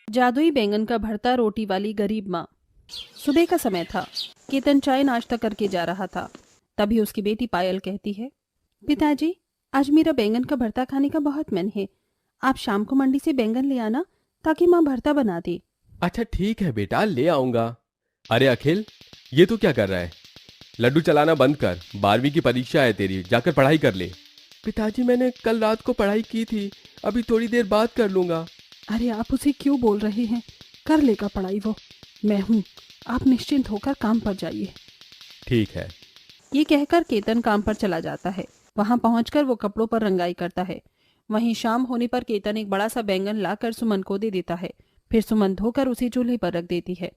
जादुई बैंगन का भरता रोटी वाली गरीब माँ। सुबह का समय था। केतन चाय नाश्ता करके जा रहा था। तभी उसकी बेटी पायल कहती है, पिताजी, आज मेरा बैंगन का भरता खाने का बहुत मन है। आप शाम को मंडी से बैंगन ले आना ताकि माँ भरता बना दे। अच्छा ठीक है बेटा, ले आऊंगा। अरे अखिल, ये तू क्या कर रहा है? लड्डू चलाना बंद कर, 12वीं की परीक्षा है तेरी, जाकर पढ़ाई कर ले। पिताजी मैंने कल रात को पढ़ाई की थी, अभी थोड़ी देर बाद कर लूंगा। अरे आप उसे क्यों बोल रहे हैं? कर लेगा पढ़ाई वो। मैं हूँ, आप निश्चिंत होकर काम पर जाइए। ठीक है। ये कहकर केतन काम पर चला जाता है। वहां पहुंचकर वो कपड़ों पर रंगाई करता है। वहीं शाम होने पर केतन एक बड़ा सा बैंगन लाकर सुमन को दे देता है। फिर सुमन धोकर उसे चूल्हे पर रख देती है।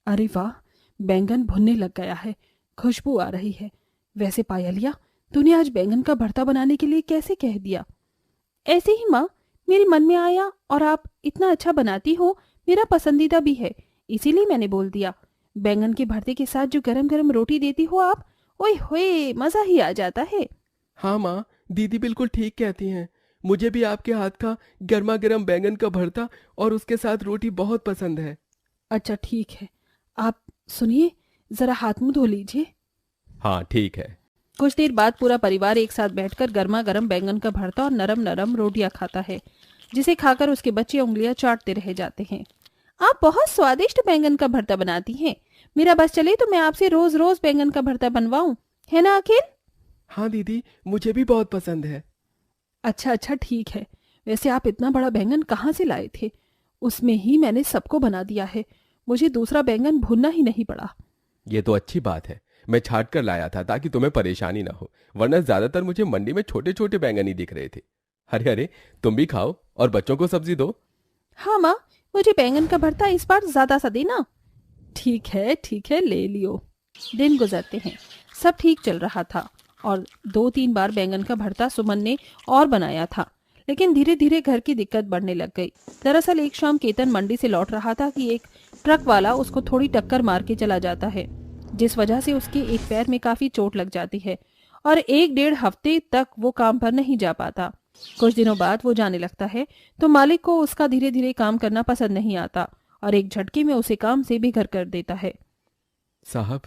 अरे वाह, बैंगन भुनने लग गया है, खुशबू आ रही है। वैसे पायलिया, तूने आज बैंगन का भरता बनाने के लिए कैसे कह दिया? ऐसे ही माँ, मेरे मन में आया और आप इतना अच्छा बनाती हो, मेरा पसंदीदा भी है, इसीलिए मैंने बोल दिया। बैंगन के भरते के साथ जो गरम गरम रोटी देती हो आप, ओए होए, मजा ही आ जाता है। हाँ माँ, दीदी बिल्कुल ठीक कहती हैं। मुझे भी आपके हाथ का गर्मा गर्म बैंगन का भरता और उसके साथ रोटी बहुत पसंद है। अच्छा ठीक है, आप सुनिए, जरा हाथ मुंह धो लीजिए। हाँ ठीक है। कुछ देर बाद पूरा परिवार एक साथ बैठकर गर्मा गर्म बैंगन का भरता और नरम नरम रोटियां खाता है, जिसे खाकर उसके बच्चे उंगलियां चाटते रह जाते हैं। आप बहुत स्वादिष्ट बैंगन का भरता बनाती हैं। मेरा बस चले तो मैं आपसे रोज रोज बैंगन का भरता बनवाऊं, है ना अखिल? हाँ दीदी, मुझे भी बहुत पसंद है। अच्छा अच्छा ठीक है। वैसे आप इतना बड़ा बैंगन कहाँ से लाए थे? उसमें ही मैंने सबको बना दिया है। मुझे दूसरा बैंगन भूनना ही नहीं पड़ा। ये तो अच्छी बात है। मैं छाट कर लाया था ताकि तुम्हें परेशानी ना हो, वरना ज्यादातर मुझे मंडी में छोटे छोटे बैंगन ही दिख रहे थे। अरे अरे, तुम भी खाओ और बच्चों को सब्जी दो। हाँ माँ, मुझे बैंगन का भरता इस बार ज्यादा सा देना। ठीक है, ले लियो। दिन गुजरते हैं। सब ठीक चल रहा था और 2-3 बार बैंगन का भरता सुमन ने और बनाया था। लेकिन धीरे धीरे घर की दिक्कत बढ़ने लग गई। दरअसल एक शाम केतन मंडी से लौट रहा था कि एक ट्रक वाला उसको थोड़ी टक्कर मार के चला जाता है, जिस वजह से उसके एक पैर में काफी चोट लग जाती है और 1-1.5 हफ्ते तक वो काम पर नहीं जा पाता। कुछ दिनों बाद वो जाने लगता है तो मालिक को उसका धीरे धीरे काम करना पसंद नहीं आता और एक झटके में उसे काम से बेघर कर देता है। साहब,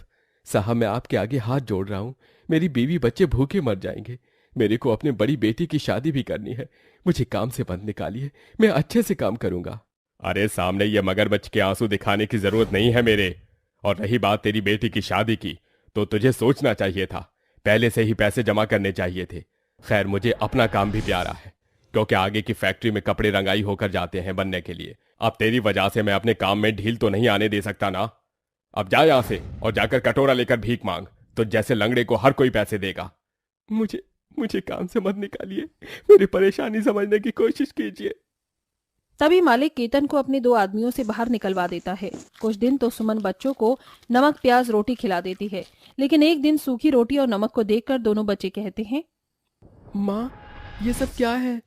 साहब मैं आपके आगे हाथ जोड़ रहा हूँ। मेरी बीवी बच्चे भूखे मर जाएंगे। मेरे को अपने बड़ी बेटी की शादी भी करनी है। मुझे काम से मत निकालिए, मैं अच्छे से काम करूंगा। अरे सामने ये मगरमच्छ के आंसू दिखाने की जरूरत नहीं है मेरे। और रही बात तेरी बेटी की शादी की, तो तुझे सोचना चाहिए था, पहले से ही पैसे जमा करने चाहिए थे। खैर, मुझे अपना काम भी प्यारा है, क्योंकि आगे की फैक्ट्री में कपड़े रंगाई होकर जाते हैं बनने के लिए। अब तेरी वजह से मैं अपने काम में ढील तो नहीं आने दे सकता ना। अब जा यहां से और जाकर कटोरा लेकर भीख मांग, तो जैसे लंगड़े को हर कोई पैसे देगा। मुझे मुझे काम से मत निकालिए, मेरी परेशानी समझने की कोशिश कीजिए। तभी मालिक केतन को अपने 2 आदमियों से बाहर निकलवा देता है। कुछ दिन तो सुमन बच्चों को नमक प्याज रोटी खिला देती है, लेकिन एक दिन सूखी रोटी और नमक को देखकर दोनों बच्चे कहते हैं, माँ, ये सब क्या है?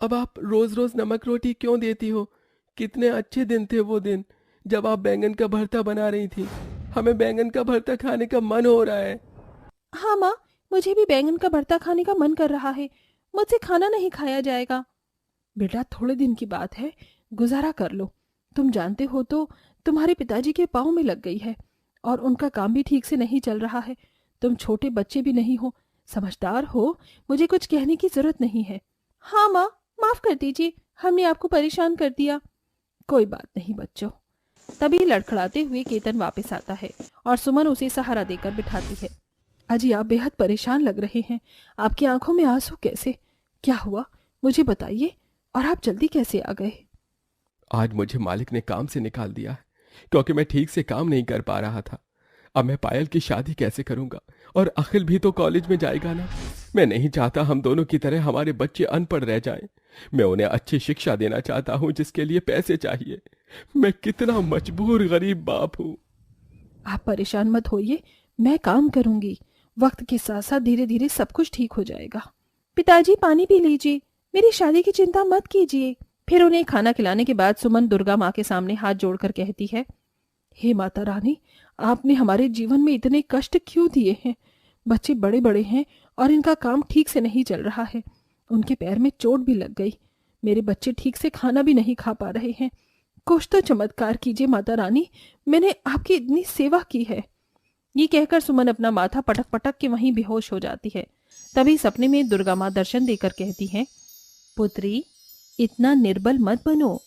अब आप रोज रोज नमक रोटी क्यों देती हो? कितने अच्छे दिन थे वो दिन, जब आप बैंगन का भरता बना रही थी। हमें बैंगन का भरता खाने का मन हो रहा है। हाँ माँ, मुझे भी बैंगन का भरता खाने का मन कर रहा है। मुझसे खाना नहीं खाया जाएगा। बेटा, थोड़े दिन की बात है, गुजारा कर लो। तुम जानते हो तो तुम्हारे पिताजी के पाँव में लग गई है और उनका काम भी ठीक से नहीं चल रहा है। तुम छोटे बच्चे भी नहीं हो, समझदार हो, मुझे कुछ कहने की जरूरत नहीं है। हाँ माँ, माफ कर दीजिए, हमने आपको परेशान कर दिया। कोई बात नहीं बच्चों। तभी लड़खड़ाते हुए केतन वापस आता है और सुमन उसे सहारा देकर बिठाती है। अजी, आप बेहद परेशान लग रहे हैं। आपकी आंखों में आंसू कैसे? क्या हुआ, मुझे बताइए। और आप जल्दी कैसे आ गए? आज मुझे मालिक ने काम से निकाल दिया है, क्योंकि मैं ठीक से काम नहीं कर पा रहा था। अब मैं पायल की शादी कैसे करूंगा? और अखिल भी तो कॉलेज में जाएगा ना। मैं नहीं चाहता हम दोनों की तरह हमारे बच्चे अनपढ़ रह जाएं। मैं उन्हें अच्छी शिक्षा देना चाहता हूं, जिसके लिए पैसे चाहिए। मैं कितना मजबूर गरीब बाप हूं। आप परेशान मत होइए, मैं काम करूंगी। वक्त के साथ साथ धीरे धीरे सब कुछ ठीक हो जाएगा। पिताजी, पानी पी लीजिए, मेरी शादी की चिंता मत कीजिए। फिर उन्हें खाना खिलाने के बाद सुमन दुर्गा माँ के सामने हाथ जोड़कर कहती है, हे माता रानी, आपने हमारे जीवन में इतने कष्ट क्यों दिए हैं? बच्चे बड़े बड़े हैं और इनका काम ठीक से नहीं चल रहा है। उनके पैर में चोट भी लग गई। मेरे बच्चे ठीक से खाना भी नहीं खा पा रहे हैं। कुछ तो चमत्कार कीजिए माता रानी, मैंने आपकी इतनी सेवा की है। ये कहकर सुमन अपना माथा पटक पटक के वहीं बेहोश हो जाती है। तभी सपने में दुर्गा माँ दर्शन देकर कहती हैं, पुत्री, इतना निर्बल मत बनो,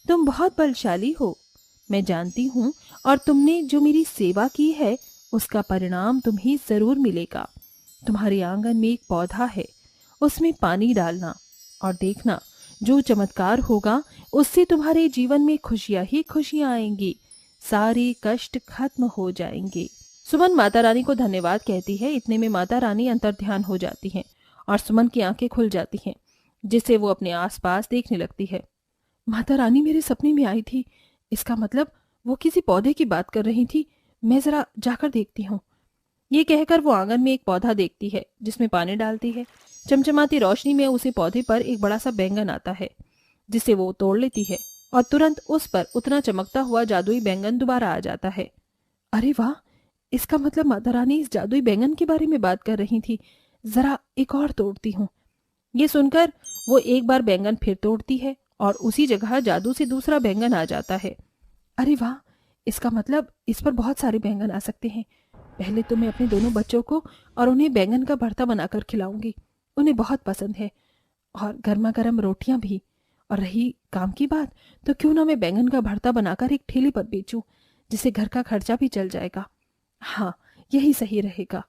तुम बहुत बलशाली हो। मैं जानती हूँ, और तुमने जो मेरी सेवा की है उसका परिणाम तुम्हें जरूर मिलेगा। तुम्हारे आंगन में एक पौधा है, उसमें पानी डालना और देखना, जो चमत्कार होगा उससे तुम्हारे जीवन में खुशियां ही खुशियां आएंगी, सारे कष्ट खत्म हो जाएंगे। सुमन माता रानी को धन्यवाद कहती है। इतने में माता रानी अंतर्ध्यान हो जाती हैं और सुमन की आंखें खुल जाती हैं, जिससे वो अपने आसपास देखने लगती है। माता रानी मेरे सपने में आई थी, इसका मतलब वो किसी पौधे की बात कर रही थी। मैं जरा जाकर देखती हूँ। ये कहकर वो आंगन में एक पौधा देखती है, जिसमें पानी डालती है। चमचमाती रोशनी में उसे पौधे पर एक बड़ा सा बैंगन आता है, जिसे वो तोड़ लेती है और तुरंत उस पर उतना चमकता हुआ जादुई बैंगन दोबारा आ जाता है। अरे वाह, इसका मतलब माता रानी इस जादुई बैंगन के बारे में बात कर रही थी। जरा एक और तोड़ती हूँ। ये सुनकर वो एक बार बैंगन फिर तोड़ती है और उसी जगह जादू से दूसरा बैंगन आ जाता है। अरे वाह, इसका मतलब इस पर बहुत सारे बैंगन आ सकते हैं। पहले तो मैं अपने दोनों बच्चों को और उन्हें बैंगन का भरता बनाकर खिलाऊंगी, उन्हें बहुत पसंद है, और गर्मा गर्म रोटियां भी। और रही काम की बात, तो क्यों ना मैं बैंगन का भरता बनाकर एक ठेले पर बेचूं, जिससे घर का खर्चा भी चल जाएगा। हाँ, यही सही रहेगा।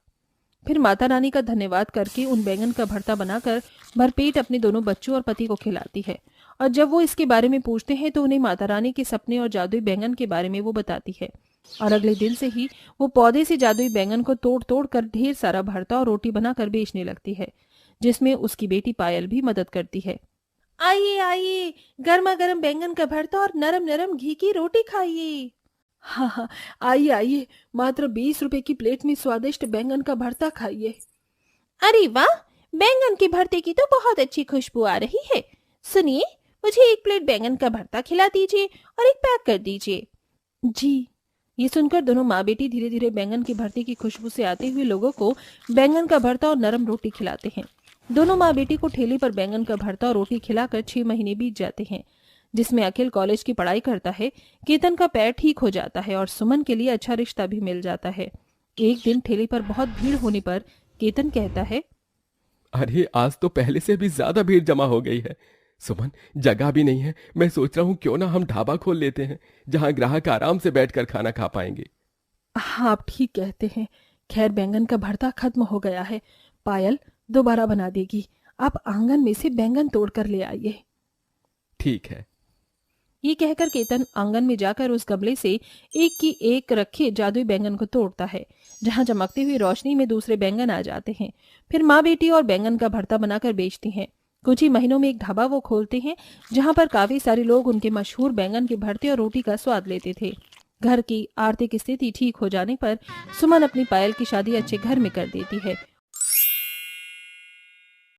फिर माता रानी का धन्यवाद करके उन बैंगन का भरता बनाकर भरपेट अपने दोनों बच्चों और पति को खिलाती है। और जब वो इसके बारे में पूछते हैं तो उन्हें माता रानी के सपने और जादुई बैंगन के बारे में वो बताती है। और अगले दिन से ही वो पौधे से जादुई बैंगन को तोड़ तोड़ कर ढेर सारा भरता और रोटी बनाकर बेचने लगती है, जिसमें उसकी बेटी पायल भी मदद करती है। आइए आइए, गर्मा गर्म बैंगन का भरता और नरम नरम घी की रोटी खाइए। हाँ हाँ, आइए आइए, मात्र 20 रुपए की प्लेट में स्वादिष्ट बैंगन का भरता खाइए। अरे वाह, बैंगन के भरते की तो बहुत अच्छी खुशबू आ रही है। सुनिए, मुझे एक प्लेट बैंगन का भरता खिला दीजिए और एक पैक कर दीजिए। जी। ये सुनकर दोनों माँ बेटी धीरे धीरे बैंगन के भरते की खुशबू से आते हुए लोगों को बैंगन का भरता और नरम रोटी खिलाते हैं। दोनों माँ बेटी को ठेले पर बैंगन का भरता और रोटी खिलाकर 6 महीने बीत जाते हैं, जिसमें अखिल कॉलेज की पढ़ाई करता है, केतन का पैर ठीक हो जाता है और सुमन के लिए अच्छा रिश्ता भी मिल जाता है। एक दिन ठेले पर बहुत भीड़ होने पर केतन कहता है, अरे आज तो पहले से भी ज्यादा भीड़ जमा हो गई है। सुमन, जगह भी नहीं है। मैं सोच रहा हूँ क्यों ना हम ढाबा खोल लेते हैं, जहाँ ग्राहक आराम से बैठकर खाना खा पाएंगे। हाँ आप ठीक कहते हैं। खैर बैंगन का भरता खत्म हो गया है, पायल दोबारा बना देगी। आप आंगन में से बैंगन तोड़ कर ले आइए। ठीक है। ये कहकर केतन आंगन में जाकर उस गमले से एक की एक रखे जादुई बैंगन को तोड़ता है, जहां चमकती हुई रोशनी में दूसरे बैंगन आ जाते हैं। फिर माँ बेटी और बैंगन का भरता बनाकर बेचती हैं। कुछ ही महीनों में एक ढाबा वो खोलते हैं, जहां पर काफी सारे लोग उनके मशहूर बैंगन के भरते और रोटी का स्वाद लेते थे। घर की आर्थिक स्थिति ठीक हो जाने पर सुमन अपनी पायल की शादी अच्छे घर में कर देती है